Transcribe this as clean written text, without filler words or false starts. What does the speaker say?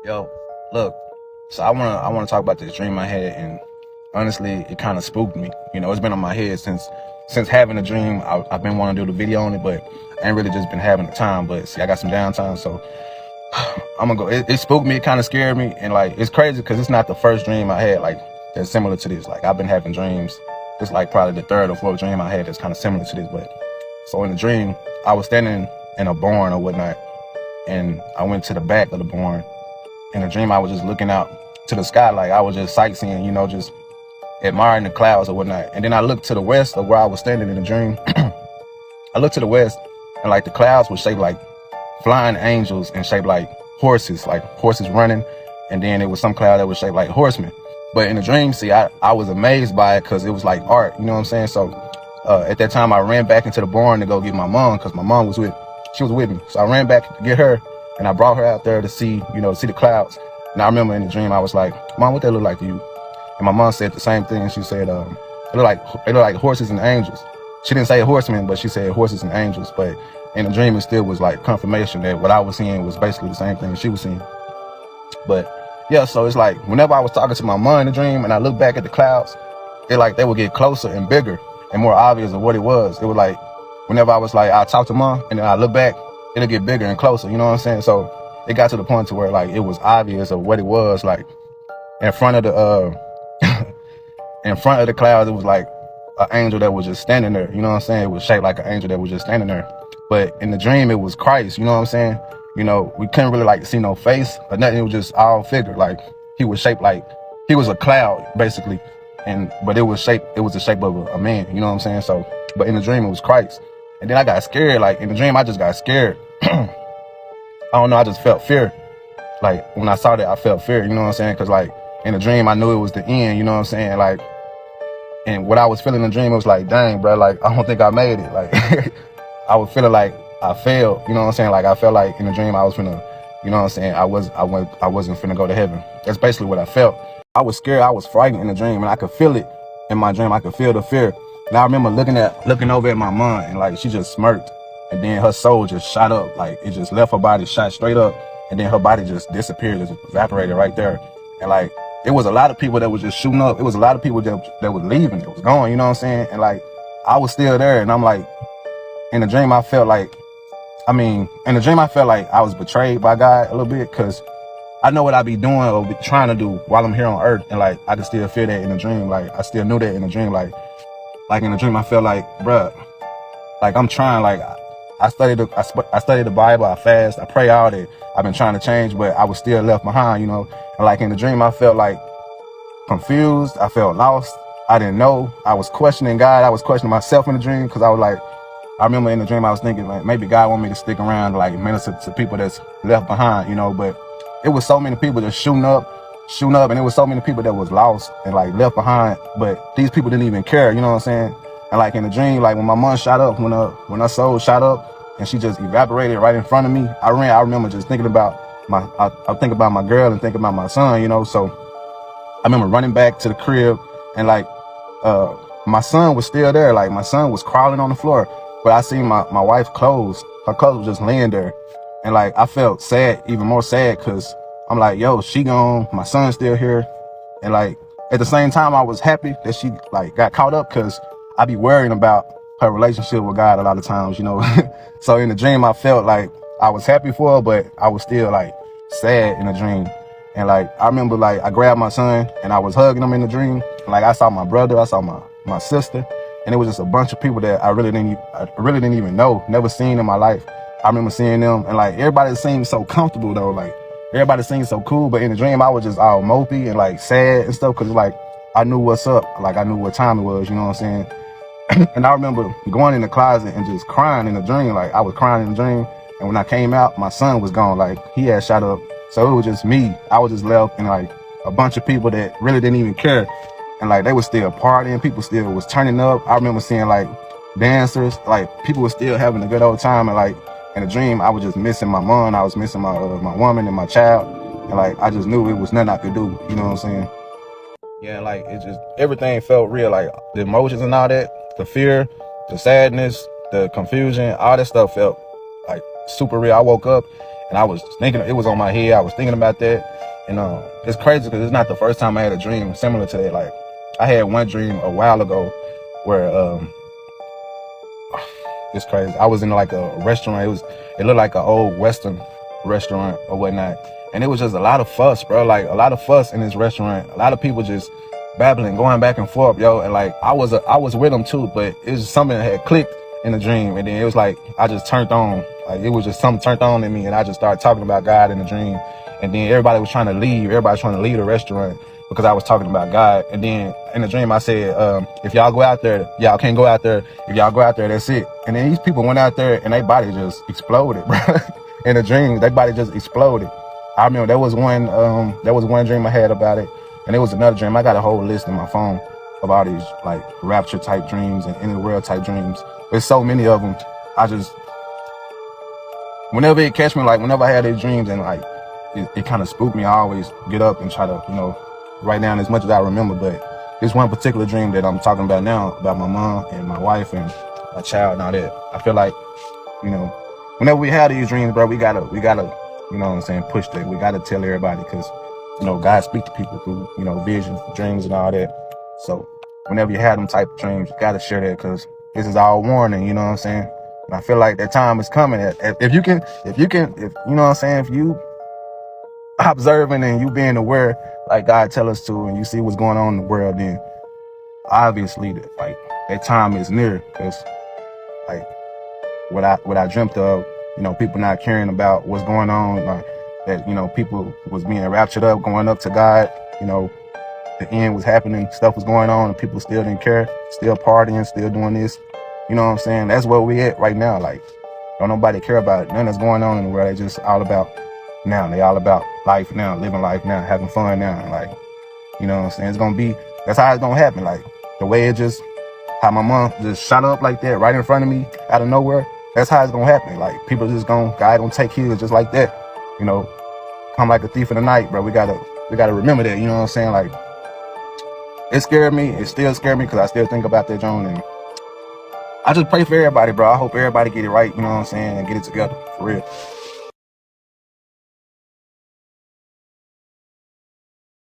Yo, look. So I wanna talk about this dream I had, and honestly, it kind of spooked me. You know, it's been on my head since having a dream. I've been wanting to do the video on it, but I ain't really just been having the time. But see, I got some downtime, so I'm gonna go. It spooked me. It kind of scared me, and like it's crazy because it's not the first dream I had like that's similar to this. Like I've been having dreams. It's like probably the third or fourth dream I had that's kind of similar to this. But so in the dream, I was standing in a barn or whatnot, and I went to the back of the barn. In the dream, I was just looking out to the sky, like I was just sightseeing, you know, just admiring the clouds or whatnot. And then I looked to the west of where I was standing in the dream. I looked to the west, and like the clouds were shaped like flying angels and shaped like horses running. And then it was some cloud that was shaped like horsemen. But in the dream, see, I was amazed by it because it was like art, you know what I'm saying? So at that time, I ran back into the barn to go get my mom because my mom was with me. So I ran back to get her, and I brought her out there to see, see the clouds. And I remember in the dream, I was like, "Mom, what that look like to you?" And my mom said the same thing. She said, they look like horses and angels. She didn't say horsemen, but she said horses and angels. But in the dream, it still was like confirmation that what I was seeing was basically the same thing she was seeing. But yeah, so it's like whenever I was talking to my mom in the dream and I look back at the clouds, it like they would get closer and bigger and more obvious of what it was. It was like whenever I was like, I talk to mom and then I look back, it'll get bigger and closer, you know what I'm saying? So it got to the point to where like it was obvious of what it was. Like in front of the in front of the clouds, it was like an angel that was just standing there, you know what I'm saying? It was shaped like an angel that was just standing there. But in the dream, it was Christ, you know what I'm saying? You know, we couldn't really like see no face or nothing. It was just all figure. Like he was shaped like he was a cloud basically. But it was the shape of a man, you know what I'm saying? So, but in the dream, it was Christ. And then I got scared. Like in the dream, I just got scared. I don't know. I just felt fear. Like when I saw that, I felt fear, you know what I'm saying? Cause like in the dream, I knew it was the end, you know what I'm saying? Like, and what I was feeling in the dream, it was like, dang, bro, like, I don't think I made it. Like, I was feeling like I failed, you know what I'm saying? Like, I felt like in the dream, I was finna, you know what I'm saying? I wasn't finna go to heaven. That's basically what I felt. I was scared. I was frightened in the dream, and I could feel it in my dream. I could feel the fear. And I remember looking over at my mom, and like, she just smirked. And then her soul just shot up. Like, it just left her body, shot straight up. And then her body just disappeared, just evaporated right there. And like, it was a lot of people that was just shooting up. It was a lot of people that was leaving, that was going, you know what I'm saying? And like, I was still there, and I'm like, in the dream, I felt like I was betrayed by God a little bit, because I know what I be doing or be trying to do while I'm here on earth. And like, I could still feel that in the dream. Like, I still knew that in the dream. Like in the dream, I felt like, bruh, like I'm trying, like, I studied the Bible, I fast, I pray all that. I've been trying to change, but I was still left behind, you know? And like in the dream, I felt like confused. I felt lost. I didn't know. I was questioning God. I was questioning myself in the dream, because I was like, I remember in the dream, I was thinking like, maybe God want me to stick around to like minister to people that's left behind, you know? But it was so many people just shooting up, and it was so many people that was lost and like left behind, but these people didn't even care, you know what I'm saying? And like in the dream, like when my mom shot up, when her soul shot up and she just evaporated right in front of me, I remember just thinking about I think about my girl and thinking about my son, you know? So I remember running back to the crib, and like, my son was still there. Like my son was crawling on the floor, but I seen my wife's clothes. Her clothes was just laying there. And like, I felt sad, even more sad, cause I'm like, yo, she gone, my son's still here. And like, at the same time, I was happy that she like got caught up, cause I be worrying about her relationship with God a lot of times, you know? So in the dream, I felt like I was happy for her, but I was still like sad in the dream. And like, I remember like, I grabbed my son and I was hugging him in the dream. And like, I saw my brother, I saw my sister, and it was just a bunch of people that I really didn't even know, never seen in my life. I remember seeing them, and like, everybody seemed so comfortable though. Like, everybody seemed so cool, but in the dream, I was just all mopey and like sad and stuff, cause like, I knew what's up. Like, I knew what time it was, you know what I'm saying? And I remember going in the closet and just crying in the dream. Like, I was crying in the dream, and when I came out, my son was gone. Like, he had shot up. So it was just me. I was just left, and like a bunch of people that really didn't even care. And like, they were still partying. People still was turning up. I remember seeing like dancers, like people were still having a good old time. And like in the dream, I was just missing my mom. I was missing my woman and my child. And like, I just knew it was nothing I could do. You know what I'm saying? Yeah, like, it just, everything felt real. Like the emotions and all that, the fear, the sadness, the confusion, all that stuff felt like super real. I woke up and I was thinking, it was on my head. I was thinking about that. And it's crazy because it's not the first time I had a dream similar to that. Like, I had one dream a while ago where it's crazy. I was in like a restaurant. It looked like an old Western restaurant or whatnot, and it was just a lot of fuss, bro. Like a lot of fuss in this restaurant. A lot of people just babbling, going back and forth, yo. And like I was with them too, but it was something that had clicked in the dream, and then it was like I just turned on. Like it was just something turned on in me, and I just started talking about God in the dream. And then everybody was trying to leave. Everybody trying to leave the restaurant because I was talking about God. And then in the dream, I said, if y'all go out there, y'all can't go out there. If y'all go out there, that's it. And then these people went out there and their body just exploded, bro. In the dream, their body just exploded. I remember there was one dream I had about it. And there was another dream. I got a whole list in my phone of all these like rapture type dreams and in the world type dreams. There's so many of them. Whenever it catch me, like whenever I had these dreams and like, it kind of spooked me. I always get up and try to, write down as much as I remember. But this one particular dream that I'm talking about now, about my mom and my wife and my child and all that, I feel like, whenever we have these dreams, bro, we gotta, you know what I'm saying, push that. We gotta tell everybody because, God speaks to people through, visions, dreams and all that. So whenever you have them type of dreams, you gotta share that because this is all warning, you know what I'm saying? And I feel like that time is coming. If you know what I'm saying, if you observing and you being aware like God tell us to, and you see what's going on in the world, then obviously that time is near. Because like what I dreamt of, people not caring about what's going on, like that people was being raptured up, going up to God, the end was happening, stuff was going on, and people still didn't care, still partying, still doing this. You know what I'm saying? That's where we at right now. Like, don't nobody care about it. Nothing that's going on in the world. They just all about now. They all about life now, living life now, having fun now. Like, you know what I'm saying? That's how it's gonna happen. Like, the way how my mom just shot up like that right in front of me out of nowhere, that's how it's gonna happen. Like, God gonna take his just like that. Come like a thief in the night, bro. We gotta remember that, you know what I'm saying? Like, it scared me. It still scared me because I still think about that, John. And I just pray for everybody, bro. I hope everybody get it right, you know what I'm saying, and get it together, for real.